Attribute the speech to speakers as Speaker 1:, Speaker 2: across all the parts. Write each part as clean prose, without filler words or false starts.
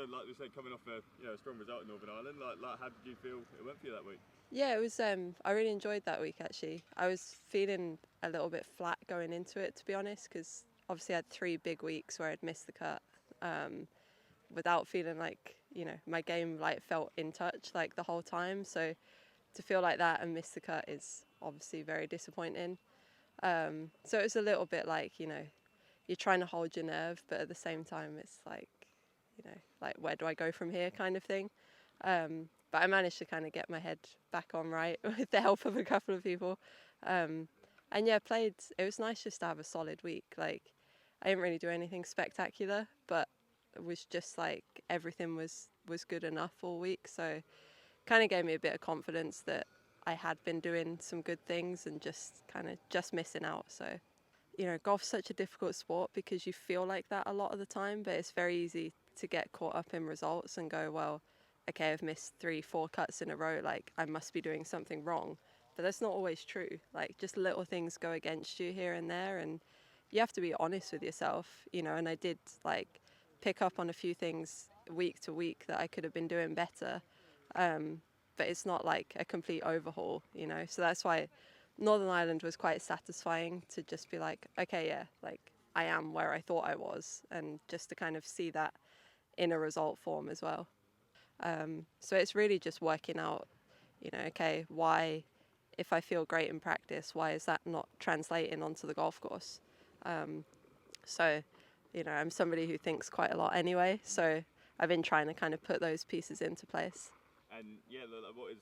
Speaker 1: So like we said, coming off a strong result in Northern Ireland, like how did you feel it went for you that week?
Speaker 2: Yeah, it was. I really enjoyed that week actually. I was feeling a little bit flat going into it, to be honest, because obviously I had 3 big weeks where I'd missed the cut, without feeling like my game like felt in touch like the whole time. So to feel like that and miss the cut is obviously very disappointing. So it was a little bit like you're trying to hold your nerve, but at the same time it's like like where do I go from here kind of thing. But I managed to kind of get my head back on right with the help of a couple of people. And yeah, played. It was nice just to have a solid week. Like, I didn't really do anything spectacular, but it was just like everything was good enough all week. So kind of gave me a bit of confidence that I had been doing some good things and just missing out. So golf's such a difficult sport because you feel like that a lot of the time, but it's very easy to get caught up in results and go, well, okay, I've missed 3-4 cuts in a row, like I must be doing something wrong. But that's not always true. Like, just little things go against you here and there, and you have to be honest with yourself, and I did like pick up on a few things week to week that I could have been doing better. But it's not like a complete overhaul, so that's why Northern Ireland was quite satisfying to just be like, okay, yeah, like I am where I thought I was, and just to kind of see that in a result form as well. So it's really just working out, okay, why, if I feel great in practice, why is that not translating onto the golf course? So, I'm somebody who thinks quite a lot anyway, so I've been trying to kind of put those pieces into place.
Speaker 1: And yeah, what is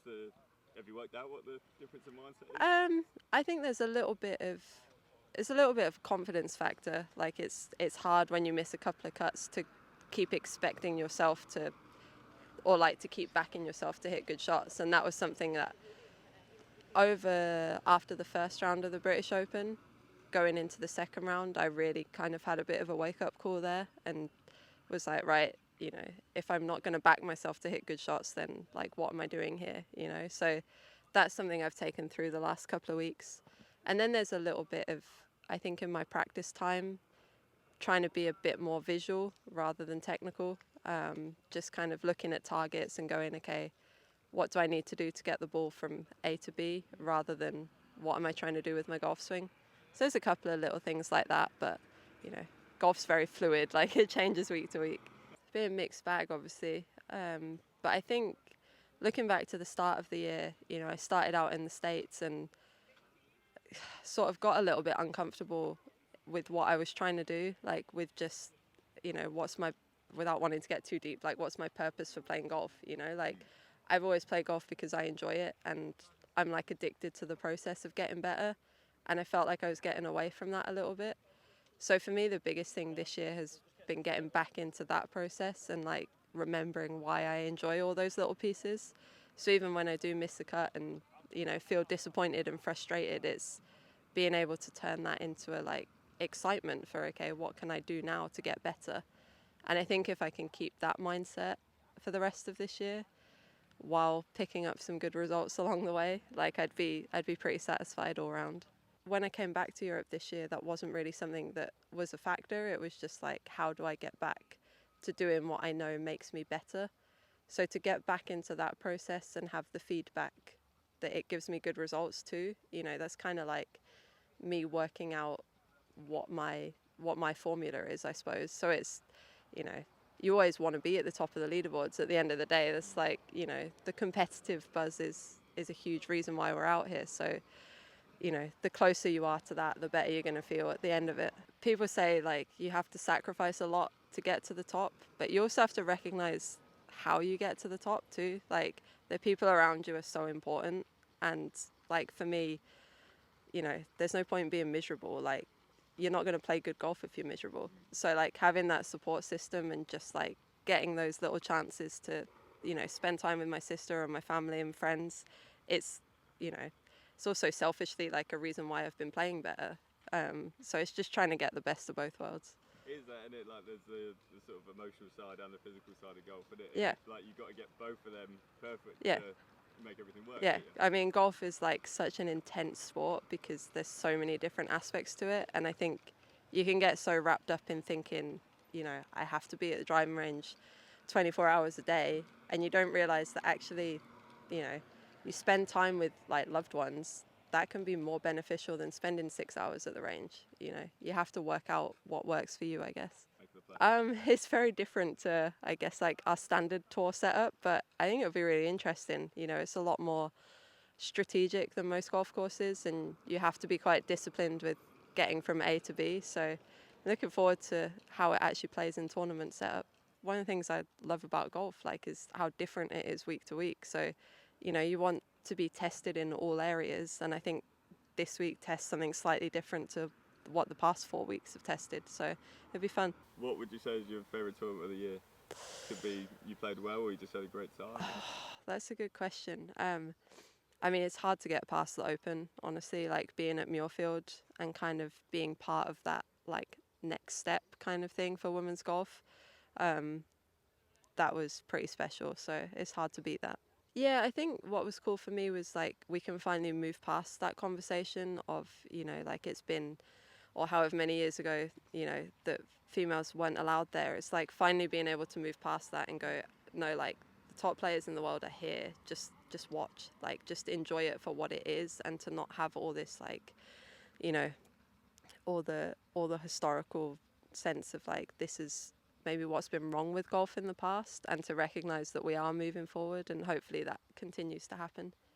Speaker 1: have you worked out what the difference in mindset is?
Speaker 2: I think there's a little bit of confidence factor. Like it's hard when you miss a couple of cuts to keep expecting yourself to, or like to keep backing yourself to hit good shots. And that was something that after the first round of the British Open, going into the second round, I really kind of had a bit of a wake up call there and was like, right, if I'm not going to back myself to hit good shots, then like, what am I doing here? So that's something I've taken through the last couple of weeks. And then there's a little bit of, I think, in my practice time, trying to be a bit more visual rather than technical. Just kind of looking at targets and going, okay, what do I need to do to get the ball from A to B, rather than what am I trying to do with my golf swing. So there's a couple of little things like that, but golf's very fluid, like it changes week to week. It's been a mixed bag, obviously, but I think looking back to the start of the year, I started out in the States and sort of got a little bit uncomfortable with what I was trying to do, like with just, without wanting to get too deep, like what's my purpose for playing golf, like I've always played golf because I enjoy it and I'm like addicted to the process of getting better, and I felt like I was getting away from that a little bit. So for me, the biggest thing this year has been getting back into that process and like remembering why I enjoy all those little pieces. So even when I do miss a cut and feel disappointed and frustrated, it's being able to turn that into a like excitement for, okay, what can I do now to get better? And I think if I can keep that mindset for the rest of this year, while picking up some good results along the way, like I'd be pretty satisfied all round. When I came back to Europe this year, that wasn't really something that was a factor. It was just like, how do I get back to doing what I know makes me better? So to get back into that process and have the feedback that it gives me good results too, that's kind of like me working out what my formula is, I suppose. So it's, you always want to be at the top of the leaderboards at the end of the day. That's like, the competitive buzz is a huge reason why we're out here. So, the closer you are to that, the better you're going to feel at the end of it. People say like you have to sacrifice a lot to get to the top, but you also have to recognize how you get to the top too. Like the people around you are so important. And like for me, there's no point being miserable. Like you're not going to play good golf if you're miserable. So like having that support system and just like getting those little chances to, spend time with my sister and my family and friends, it's, it's also selfishly like a reason why I've been playing better. So it's just trying to get the best of both worlds.
Speaker 1: Is that, and it like there's the sort of emotional side and the physical side of golf, and
Speaker 2: Yeah.
Speaker 1: like you've got to get both of them perfect
Speaker 2: Yeah.
Speaker 1: to make everything work.
Speaker 2: Yeah, I mean, golf is like such an intense sport because there's so many different aspects to it, and I think you can get so wrapped up in thinking, I have to be at the driving range 24 hours a day, and you don't realize that actually, you know, you spend time with like loved ones, that can be more beneficial than spending 6 hours at the range. You know, you have to work out what works for you, I guess. It's very different to, I guess, like our standard tour setup, but I think it'll be really interesting. You know, it's a lot more strategic than most golf courses, and you have to be quite disciplined with getting from A to B. So I'm looking forward to how it actually plays in tournament setup. One of the things I love about golf, like, is how different it is week to week. So, you know, you want to be tested in all areas, and I think this week tests something slightly different to what the past 4 weeks have tested. So it'll be fun.
Speaker 1: What would you say is your favourite tournament of the year? Could be you played well or you just had a great time.
Speaker 2: That's a good question. I mean, it's hard to get past the Open, honestly, like being at Muirfield and kind of being part of that, like, next step kind of thing for women's golf. That was pretty special, so it's hard to beat that. Yeah, I think what was cool for me was, like, we can finally move past that conversation of, you know, like, it's been, or however many years ago, you know, that females weren't allowed there. It's like finally being able to move past that and go, no, like, the top players in the world are here. Just watch, like, just enjoy it for what it is, and to not have all this, like, you know, all the historical sense of, like, this is maybe what's been wrong with golf in the past, and to recognize that we are moving forward, and hopefully that continues to happen.